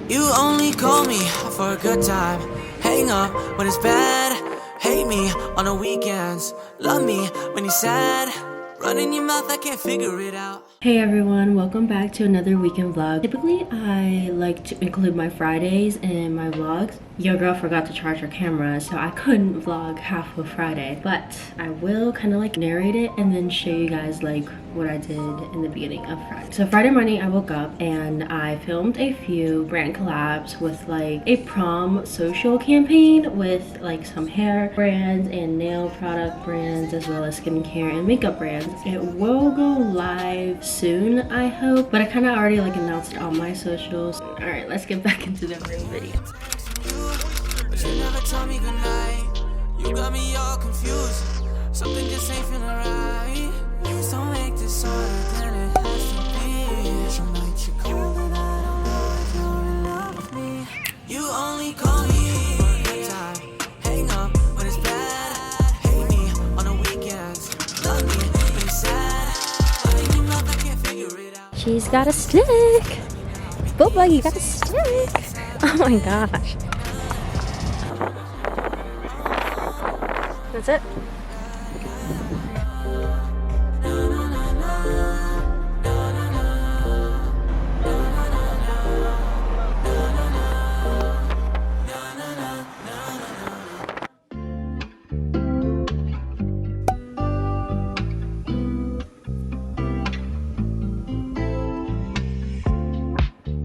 You only call me for a good time. Hang up when it's bad. Hate me on the weekends. Love me when you're sad. Running your mouth, I can't figure it out. Hey everyone, welcome back to another weekend vlog. Typically, I like to include my Fridays in my vlogs. Your girl forgot to charge her camera, so I couldn't vlog half of Friday. But I will kind of like narrate it and then show you guys like what I did in the beginning of Friday. So Friday morning, I woke up and I filmed a few brand collabs with like a prom social campaign with like some hair brands and nail product brands as well as skincare and makeup brands. It will go live soon, I hope, but I kind of already like announced it on my socials. All right, let's get back into the real video. But you never tell me goodnight. You got me all confused. Something just ain't feeling right. Please don't make this harder than it has to be. Tonight you're cold and I don't know if you're in love with me. You only call me for a good time. Hang up when it's bad. Hate me on the weekends. Love me when you're sad. Running your mouth, I can't figure it out. She's got a stick. Boba, you got a stick. Oh my gosh. That's it.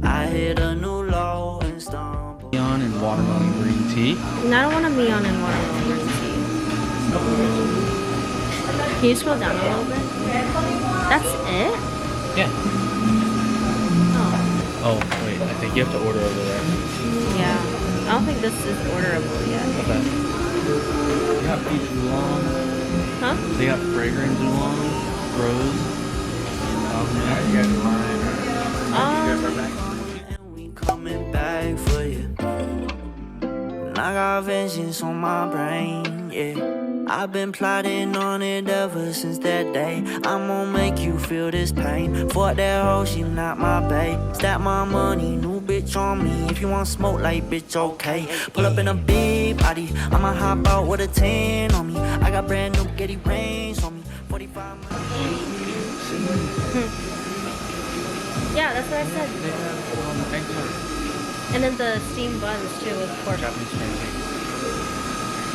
I hit a new low and stumble. Neon and watermelon green tea. And I don't want a neon and watermelon green tea. Can you scroll down a little bit? That's it? Yeah. Oh. Oh, wait, I think you have to order over there. Yeah. I don't think this is orderable yet. Okay. They got peach oolong. Huh? They got fragrant oolong, rose. You guys are lying. And we coming back for you. And I got vengeance on my brain, yeah. I've been plotting on it ever since that day. I'm gonna make you feel this pain. Fuck that hoe, she not my bae. Stack my money, new bitch on me. If you want smoke like bitch, okay. Pull up in a big body, I'ma hop out with a 10 on me. I got brand new Getty range on me. 45 Yeah, that's what I said. And then the steamed buns too with pork. Japanese pancakes.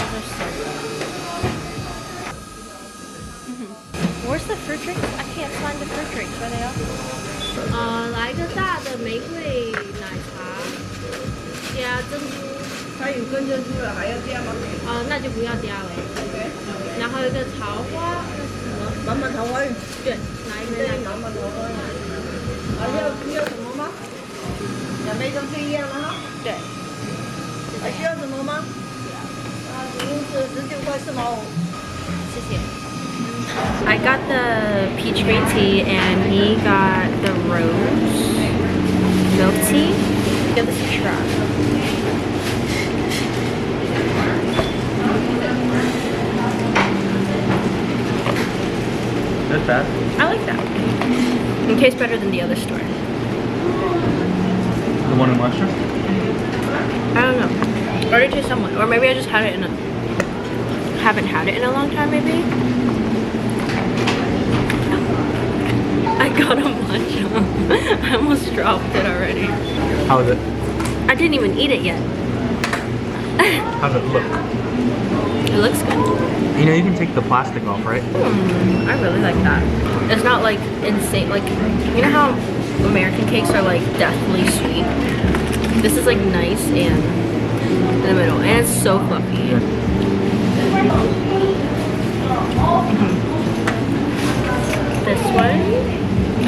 Those are so good. Where's the fruit drinks? I can't find the fruit drinks. Where they are? 来个大的玫瑰奶茶，加珍珠。它有跟珍珠的，还要加吗？那就不要加了。然后一个桃花，那是什么？满满桃花运。对，拿一杯那个。满满桃花运。要什么吗？两杯都不一样了哈。对。还需要什么吗？食物是19块4毛5。谢谢。I got the peach green tea and he got the rose milk tea. Give this a try. That's bad. I like that. It tastes better than the other store. The one in Oyster? I don't know. Or it tastes somewhat. Or maybe I just had it in a... haven't had it in a long time maybe. I got a matcha. I almost dropped it already. How is it? I didn't even eat it yet. How does it look? It looks good. You know, you can take the plastic off, right? I really like that. It's not like insane, like, you know how American cakes are like deathly sweet? This is like nice and in the middle, and it's so fluffy. This one,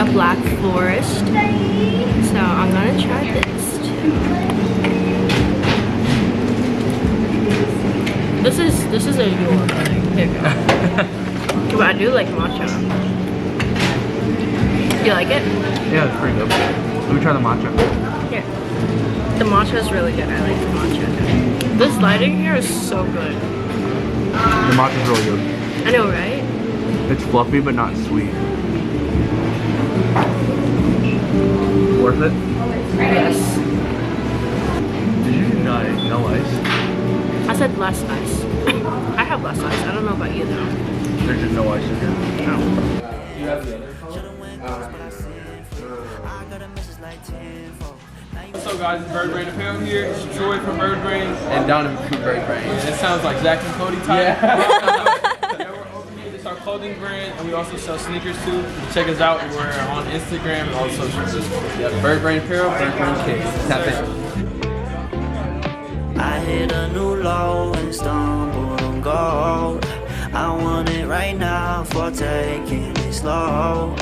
a black forest. So I'm gonna try this too. This is a your thing. Here you go. But I do like matcha. You like it? Yeah, it's pretty good. Let me try the matcha. Here. The matcha is really good. I like the matcha. This lighting here is so good. The matcha's really good. I know, right? It's fluffy but not sweet. Worth it? Yes. less ice. I have less ice. I don't know about you though. There's just no ice in here. No. You have the other phone? What's up guys, it's BirdBrain Apparel here. It's Troy from BirdBrain. And Donovan from BirdBrain. It sounds like Zach and Cody type. Yeah. It's our clothing brand and we also sell sneakers too. Check us out. We're on Instagram and all social systems. Yep, BirdBrain Apparel, BirdBrain Kids. Tap in. I hit a new low and stumbled on gold. I want it right now for taking it slow.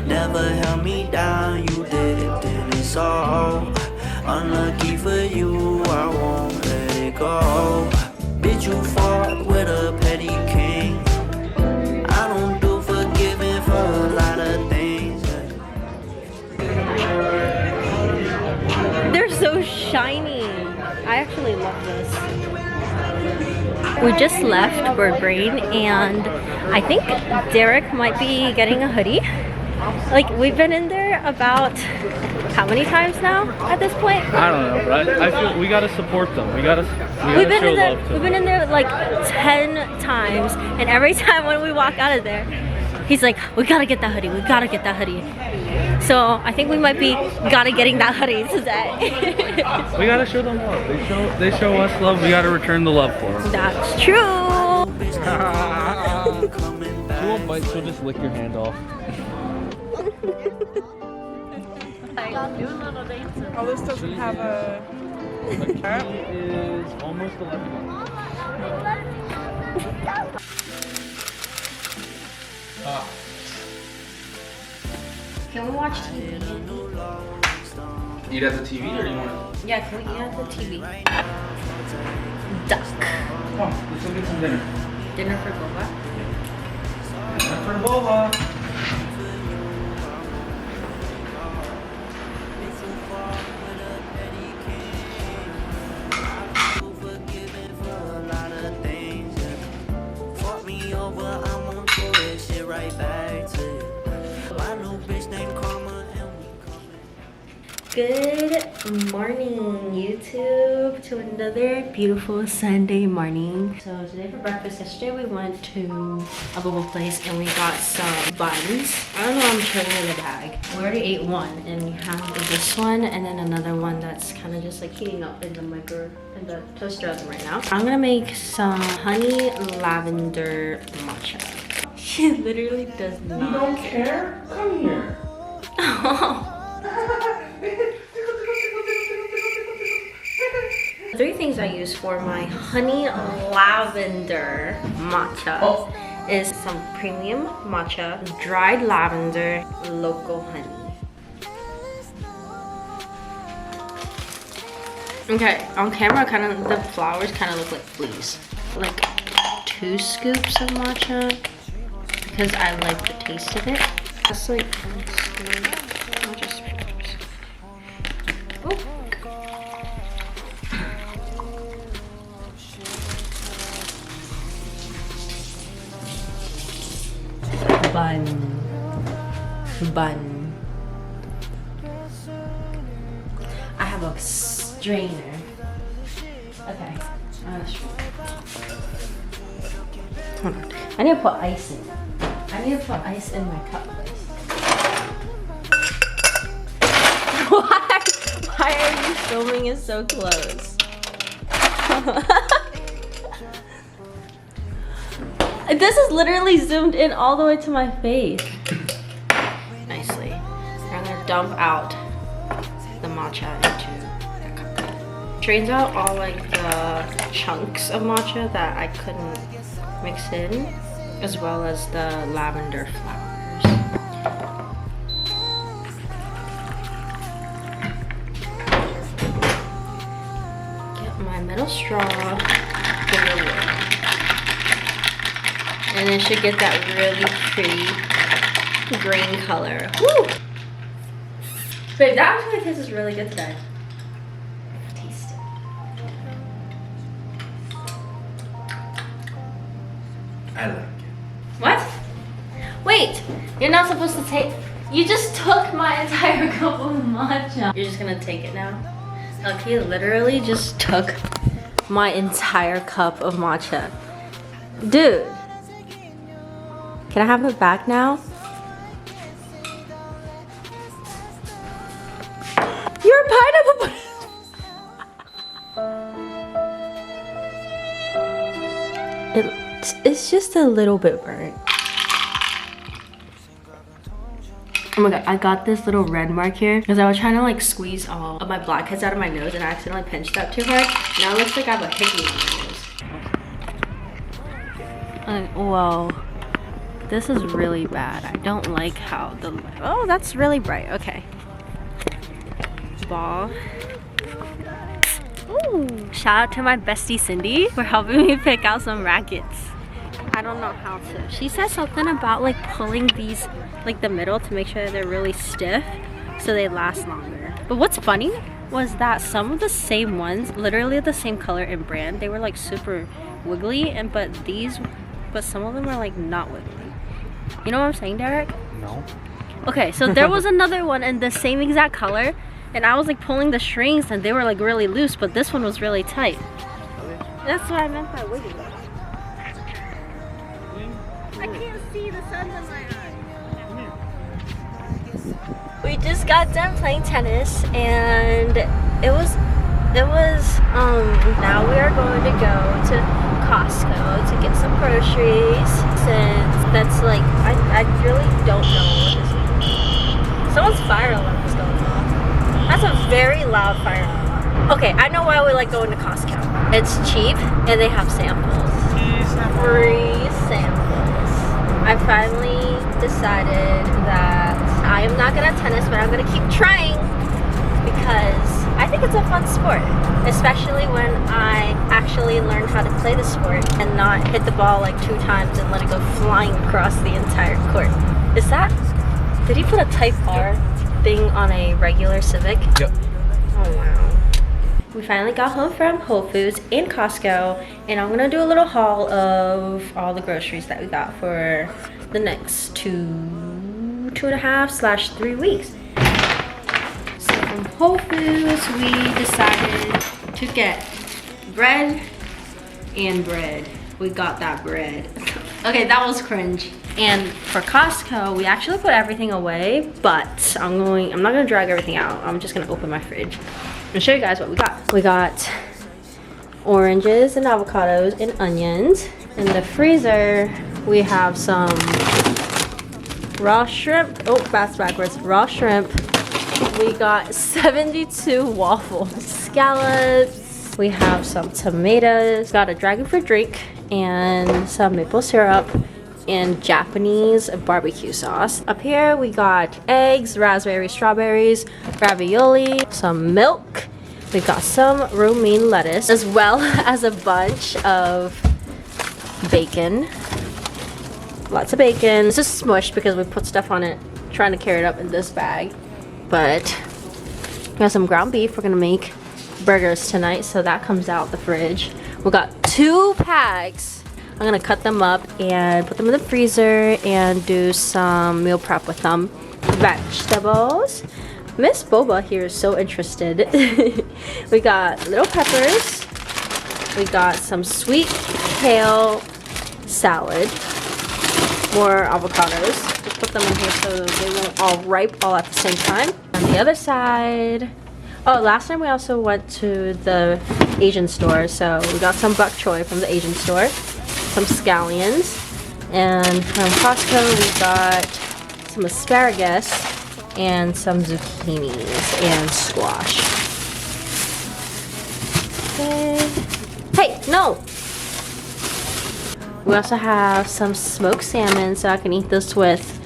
Never held me down, you did it, then it's all. Unlucky for you, I won't let it go. Bitch, you fought with a petty king. I don't do forgiving for a lot of things. They're so shiny. I actually love this. We just left BirdBrain and I think Derek might be getting a hoodie. Like, we've been in there about how many times now at this point? I don't know, but I feel we gotta support them. We gotta We've been show in there. love to We've them. been in there like 10 times, and every time when we walk out of there, he's like, "We gotta get that hoodie. We gotta get that hoodie." So I think we might be getting that hoodie today. We gotta show them love. They show us love. We gotta return the love for them. That's true. She won't bite. She'll just lick your hand off. Oh, this doesn't have a cap? She is almost 11. Can we watch TV? Eat at the TV or do you want to? Yeah, can we eat at the TV? Duck. Come on, let's go get some dinner. Dinner for Boba. Dinner for Boba. Good morning, YouTube, to another beautiful Sunday morning. So today for breakfast, yesterday we went to a Boba place and we got some buns. I don't know, I'm showing you the bag. We already ate one and we have this one and then another one that's kind of just like heating up in the toaster oven right now. I'm gonna make some honey lavender matcha. She literally does not. You don't care? Come here. Three things I use for my honey lavender matcha is some premium matcha, dried lavender, local honey. Okay, on camera the flowers kind of look like fleas. Like 2 scoops of matcha because I like the taste of it. That's like 1 scoop. I'll just bun. I have a strainer. Okay. Hold on. I need to put ice in. I need to put ice in my cup, please. Why are you filming it so close? This is literally zoomed in all the way to my face. Nicely. I'm gonna dump out the matcha into the cup. Drains out all like the chunks of matcha that I couldn't mix in, as well as the lavender flowers. Get my metal straw. And it should get that really pretty green color. Woo! Babe, that actually tastes really good today. Taste it. I like it. What? Wait, you're not supposed to take. You just took my entire cup of matcha. You're just gonna take it now? Okay, literally just took my entire cup of matcha. Dude, can I have it back now? You're a pineapple. It's just a little bit burnt. Oh my god, I got this little red mark here because I was trying to like squeeze all of my blackheads out of my nose and I accidentally pinched that too hard. Now it looks like I have a hickey on my nose. Whoa. This is really bad. I don't like how the... Oh, that's really bright. Okay. Ball. Ooh. Shout out to my bestie Cindy for helping me pick out some rackets. I don't know how to. She said something about like pulling these like the middle to make sure they're really stiff so they last longer. But what's funny was that some of the same ones, literally the same color and brand, they were like super wiggly, and but some of them are like not wiggly. You know what I'm saying, Derek? No. Okay, so there was another one in the same exact color, and I was like pulling the strings and they were like really loose, but this one was really tight. That's what I meant by wiggly. I can't see, the sun's in my eye. We just got done playing tennis and it was now we are going to go to Costco to get some groceries, since that's like I really don't know what this is. Someone's fire alarm is going off. That's a very loud fire alarm. Okay, I know why we like going to Costco. It's cheap and they have samples. Free samples. I finally decided that I am not gonna tennis, but I'm gonna keep trying because I think it's a fun sport, especially when I actually learn how to play the sport and not hit the ball like 2 times and let it go flying across the entire court. Is that, did he put a type R thing on a regular Civic? Yep. Oh wow. We finally got home from Whole Foods and Costco, and I'm gonna do a little haul of all the groceries that we got for the next 2.5/3 weeks. So from Whole Foods, we decided to get bread and bread. We got that bread. Okay, that was cringe. And for Costco, we actually put everything away, but I'm not gonna drag everything out. I'm just gonna open my fridge and show you guys what we got. We got oranges and avocados and onions. In the freezer, we have some raw shrimp. Oh, that's backwards. Raw shrimp. We got 72 waffles. Scallops. We have some tomatoes. Got a dragon fruit drink and some maple syrup and Japanese barbecue sauce. Up here we got eggs, raspberries, strawberries, ravioli, some milk. We got some romaine lettuce, as well as a bunch of bacon. Lots of bacon. It's just smushed because we put stuff on it, trying to carry it up in this bag. But we got some ground beef. We're gonna make burgers tonight, so that comes out the fridge. We got 2 packs. I'm gonna cut them up and put them in the freezer and do some meal prep with them. Vegetables. Miss Boba here is so interested. We got little peppers. We got some sweet kale salad. More avocados. Just put them in here so they won't all ripe all at the same time. On the other side, oh, last time we also went to the Asian store, so we got some bok choy from the Asian store, some scallions, and from Costco we got some asparagus and some zucchinis and squash. Okay. Hey, no! We also have some smoked salmon, so I can eat this with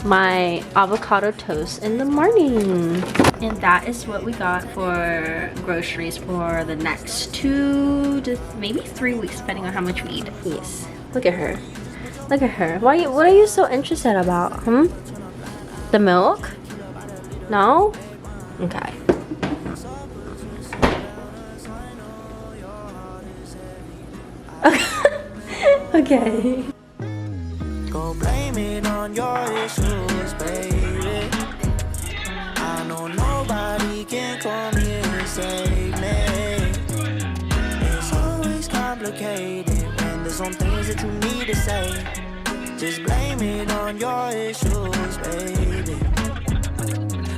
my avocado toast in the morning. And that is what we got for groceries for the next 2 to maybe 3 weeks, depending on how much we eat. Yes. Look at her. Look at her. What are you so interested about? The milk? No? Okay. Okay. Go blame it on your issues, baby. I know nobody can come here and save me. It's complicated when there's some things that you need to say. Just blame it on your issues, baby.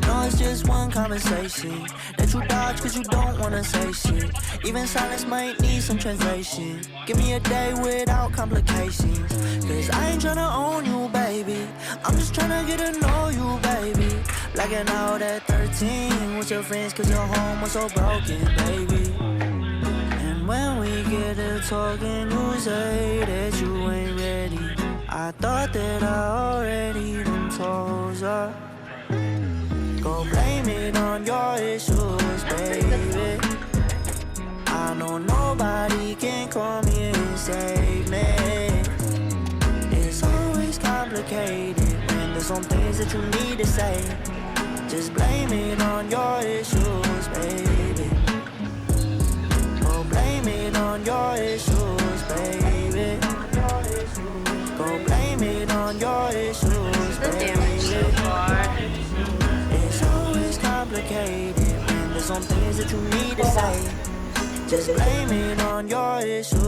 No, it's just one conversation that you dodge cause you don't wanna say shit. Even silence might need some translation. Give me a day without complications, cause I ain't tryna own you, baby. I'm just tryna get to know you, baby. Blacking out at 13 with your friends cause your home was so broken, baby. And when we get to talking, you say that you ain't ready. I thought that I already done told ya. Go blame it on your issues, baby. I know nobody can come here and save me. It's always complicated when there's some things that you need to say. Just blame it on your issues, baby. Go blame it on your issues, baby. Go blame it on your issues, baby. It's always complicated when there's some things that you need to say. Just blame it on your issues.